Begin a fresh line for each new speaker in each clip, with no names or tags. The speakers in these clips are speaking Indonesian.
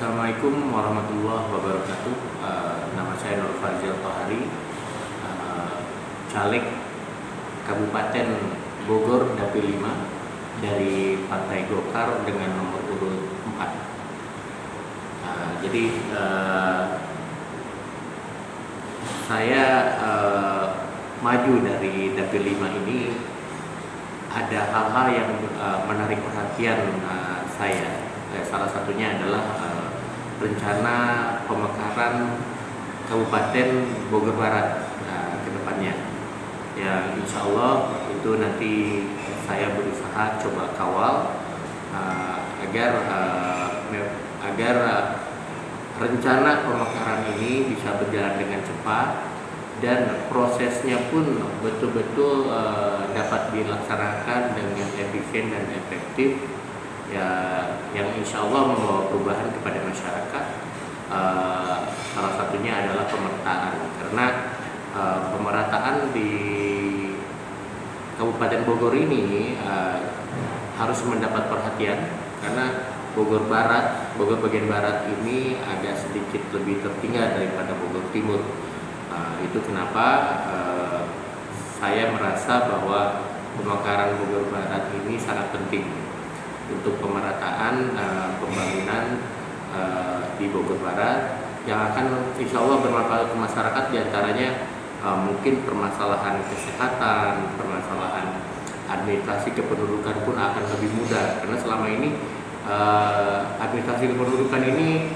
Assalamualaikum warahmatullahi wabarakatuh. Nama saya Nur Fazil Tohari, caleg Kabupaten Bogor Dapil 5 dari Partai Golkar dengan nomor urut 4. Jadi saya maju dari Dapil 5 ini ada hal-hal yang menarik perhatian saya. Salah satunya adalah rencana pemekaran Kabupaten Bogor Barat ke depannya. Ya, insya Allah itu nanti saya berusaha coba kawal agar rencana pemekaran ini bisa berjalan dengan cepat dan prosesnya pun betul-betul dapat dilaksanakan dengan efisien dan efektif, ya, yang insya Allah membawa perubahan kepada masyarakat. Salah satunya adalah pemerataan, karena pemerataan di Kabupaten Bogor ini harus mendapat perhatian, karena Bogor bagian barat ini agak sedikit lebih tertinggal daripada Bogor Timur. Itu kenapa saya merasa bahwa pemekaran Bogor Barat ini sangat penting untuk pemerataan pembangunan di Bogor Barat yang akan insya Allah bermanfaat ke masyarakat, diantaranya mungkin permasalahan kesehatan, permasalahan administrasi kependudukan pun akan lebih mudah, karena selama ini administrasi kependudukan ini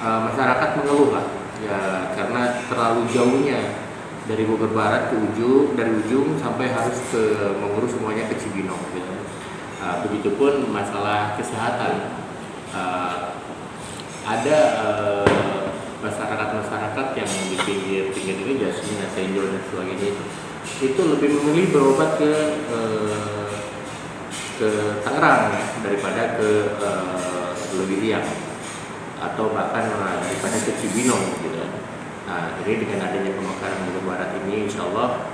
masyarakat mengeluh lah, ya, karena terlalu jauhnya dari Bogor Barat dari ujung sampai harus mengurus semuanya ke Cibinong, gitu. Begitupun masalah kesehatan, ada masyarakat yang di pinggir ini, Jasmine, Tenjol dan sebagainya, itu lebih memilih berobat ke Tangerang daripada ke Lewiliang, atau bahkan daripada ke Cibinong, gitu. Jadi dengan adanya pemekaran Bogor Barat ini, insya Allah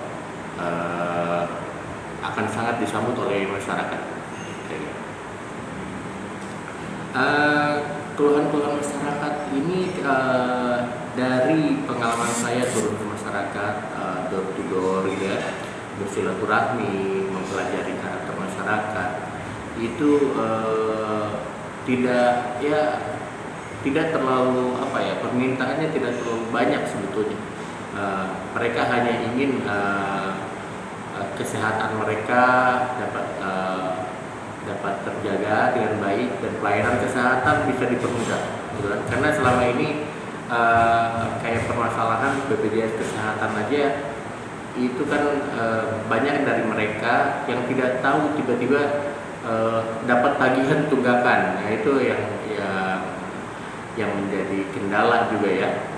akan sangat disambut oleh masyarakat. Keluhan-keluhan masyarakat ini dari pengalaman saya turun ke masyarakat, door to door, gitu ya, bersilaturahmi, mempelajari karakter masyarakat, itu tidak terlalu permintaannya tidak terlalu banyak sebetulnya. Mereka hanya ingin kesehatan mereka dapat terjaga dengan baik dan pelayanan kesehatan bisa dipermudah, gitu kan? Karena selama ini kayak permasalahan BPJS kesehatan aja itu kan banyak dari mereka yang tidak tahu tiba-tiba dapat tagihan tunggakan. Nah, itu yang menjadi kendala juga, ya.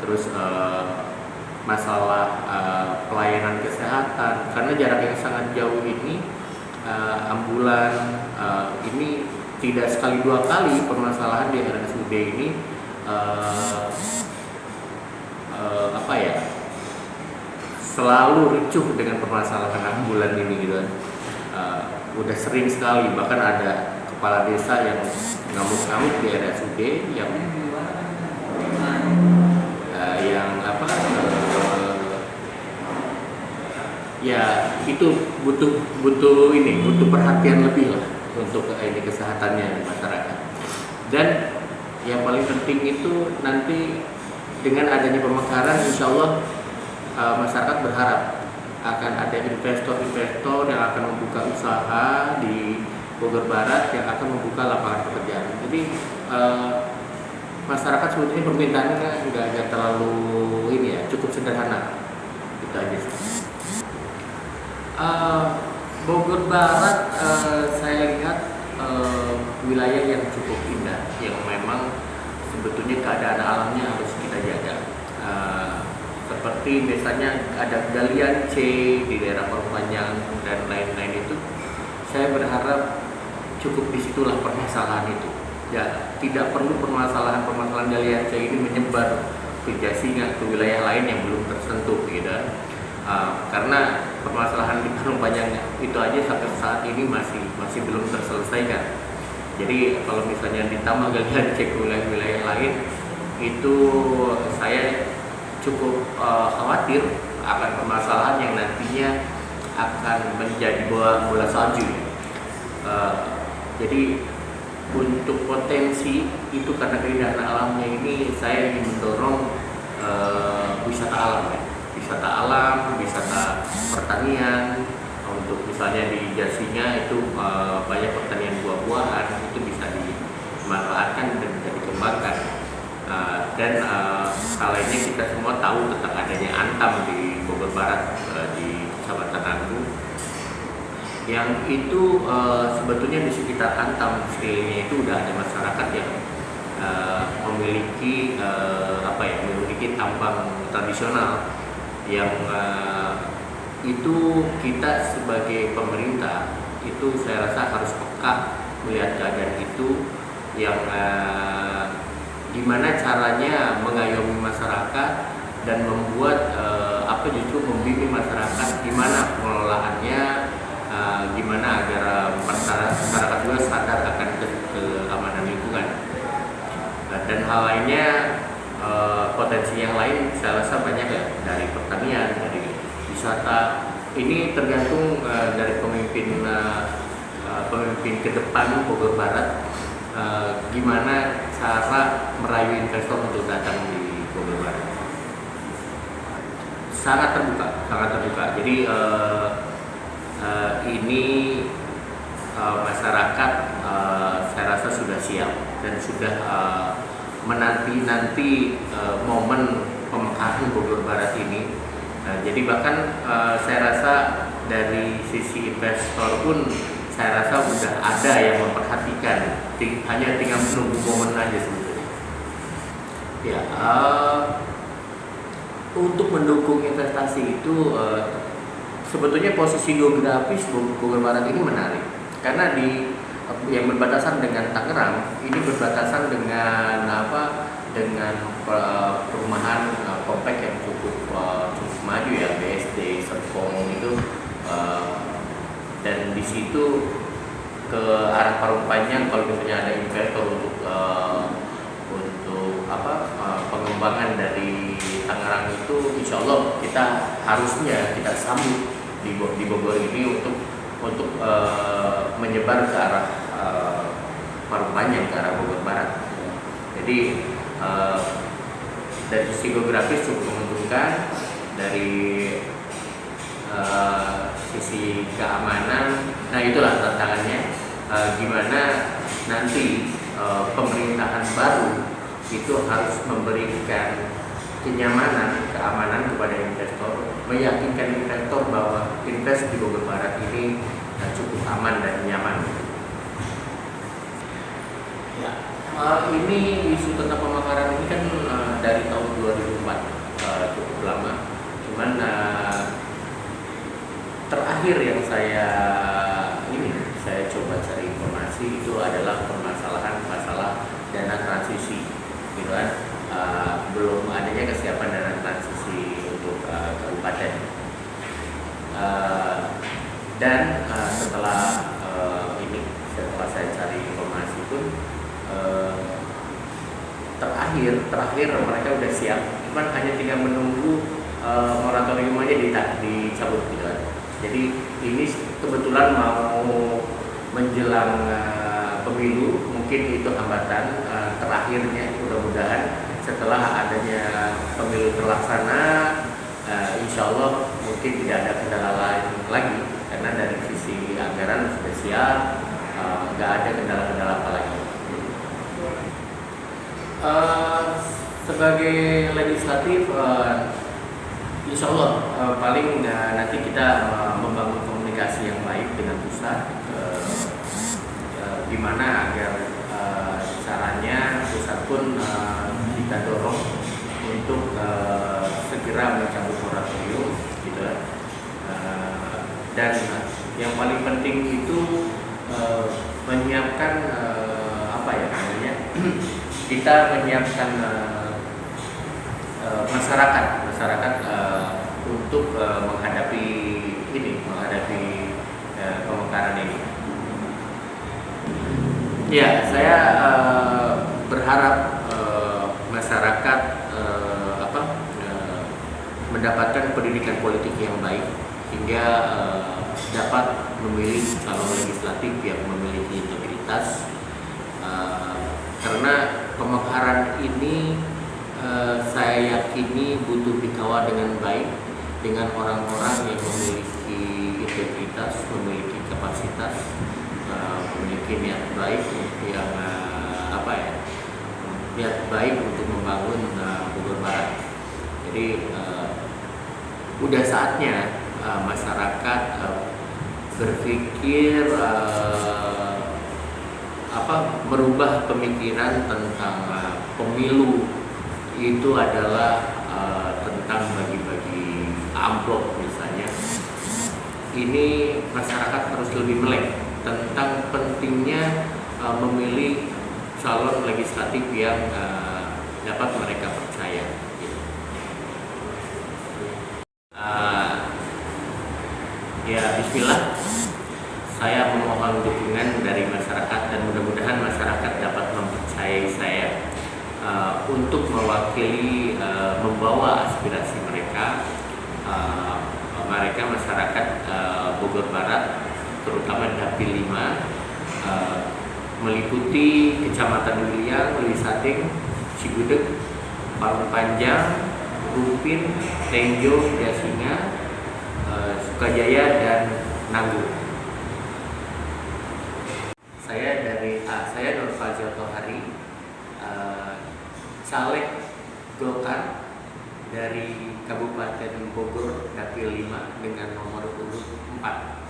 Terus masalah pelayanan kesehatan, karena jarak yang sangat jauh ini, ambulan ini tidak sekali dua kali permasalahan di RSUD ini selalu ricuh dengan permasalahan ambulan ini, gitu. Udah sering sekali, bahkan ada kepala desa yang ngamuk-ngamuk di RSUD ya itu butuh perhatian lebih lah untuk ini kesehatannya di masyarakat. Dan yang paling penting itu nanti dengan adanya pemekaran, insya Allah masyarakat berharap akan ada investor-investor yang akan membuka usaha di Bogor Barat, yang akan membuka lapangan pekerjaan. Jadi masyarakat sebetulnya permintaannya nggak terlalu cukup sederhana, itu aja sih. Bogor Barat saya lihat wilayah yang cukup indah, yang memang sebetulnya keadaan alamnya harus kita jaga. Seperti misalnya ada galian C di daerah Perpanjang dan lain-lain, itu saya berharap cukup disitulah permasalahan itu. Ya, tidak perlu permasalahan galian C ini menyebar ke Jasinga, ke wilayah lain yang belum tersentuh, gitu. Karena permasalahan di Perpanjang itu aja sampai saat ini masih belum terselesaikan. Jadi kalau misalnya ditambah galian cek ke wilayah-wilayah lain, itu saya cukup khawatir akan permasalahan yang nantinya akan menjadi bola salju. Jadi untuk potensi itu karena keindahan alamnya ini, saya ingin mendorong wisata alam, wisata pertanian. Untuk misalnya di Jasinya itu banyak pertanian buah-buahan, itu bisa dimanfaatkan dan bisa dikembangkan. Dan hal lainnya, kita semua tahu tentang adanya Antam di Bogor Barat, di Kecamatan Anggung, yang itu sebetulnya di sekitar Antam sekelilingnya itu udah ada masyarakat yang memiliki tambang tradisional yang itu kita sebagai pemerintah itu saya rasa harus peka melihat keadaan itu, yang gimana caranya mengayomi masyarakat dan membuat justru membimbing masyarakat gimana pengelolaannya, gimana agar masyarakat juga sadar akan keamanan lingkungan. Dan hal lainnya, potensi yang lain saya rasa banyak ya, dari pertanian, dari wisata. Ini tergantung dari pemimpin ke depan Bogor Barat, gimana cara merayu investor untuk datang di Bogor Barat. Sangat terbuka. Jadi ini masyarakat saya rasa sudah siap dan sudah menanti momen pemekaran Bogor Barat ini. Jadi bahkan saya rasa dari sisi investor pun saya rasa sudah ada yang memperhatikan, hanya tinggal menunggu momen aja sebetulnya. Ya, untuk mendukung investasi itu sebetulnya posisi geografis Bogor Barat ini menarik, karena yang berbatasan dengan Tangerang ini berbatasan dengan dengan perumahan komplek yang cukup maju ya, BSD, Serpong itu, dan di situ ke arah Parung Panjang kalau misalnya ada investor untuk pengembangan dari Tangerang itu, insya Allah kita sambut di Bogor ini untuk menyebar ke arah Parung Panjang, ke arah Bogor Barat. Jadi dari sisi geografis cukup menguntungkan, dari sisi keamanan. Nah, itulah tantangannya, gimana nanti pemerintahan baru itu harus memberikan kenyamanan, keamanan kepada investor, meyakinkan investor bahwa invest di Bogor Barat ini cukup aman dan nyaman. Ya, ini isu tentang pemekaran ini kan dari tahun 2004, cukup lama. Cuman terakhir yang saya coba cari informasi itu adalah masalah dana transisi, gitu kan. Belum adanya kesiapan dana transisi untuk kabupaten. Dan setelah saya cari informasi pun, terakhir mereka udah siap, cuman hanya tinggal menunggu moratoriumnya dicabut, gitu kan. Jadi ini kebetulan mau menjelang pemilu, mungkin itu hambatan terakhirnya. Mudah-mudahan setelah adanya pemilu terlaksana, insya Allah mungkin tidak ada kendala lain lagi, karena dari sisi anggaran sudah siap, nggak ada kendala-kendala apa lagi. Sebagai legislatif, insya Allah paling nanti kita membangun komunikasi yang baik dengan pusat, gimana agar caranya pusat pun kita dorong untuk segera mencabut moratorium, gitu. Dan yang paling penting itu menyiapkan kita menyiapkan masyarakat untuk menghadapi pemekaran ini. Ya, saya berharap masyarakat mendapatkan pendidikan politik yang baik hingga dapat memilih calon legislatif yang memiliki integritas. Karena pemekaran ini saya yakini butuh dikawal dengan baik dengan orang-orang yang memiliki integritas, memiliki kapasitas, memiliki niat baik yang niat baik untuk membangun Bogor Barat. Jadi udah saatnya masyarakat berpikir merubah pemikiran tentang pemilu itu adalah tentang bagi-bagi amplop misalnya. Ini masyarakat harus lebih melek tentang pentingnya memilih calon legislatif yang dapat mereka percaya. Ya, bismillah. Saya memohon dukungan dari masyarakat dan mudah-mudahan masyarakat dapat mempercayai saya untuk mewakili, membawa aspirasi mereka, masyarakat Bogor Barat, terutama Dapil 5, meliputi Kecamatan Wiliang, Lewisading, Cigudeg, Parung Panjang, Rumpin, Tenjo, Jasinga, Sukajaya, dan Nanggung. Saya Nur Fazil Tohari, caleg Golkar dari Kabupaten Bogor Dapil 5 dengan nomor urut 4.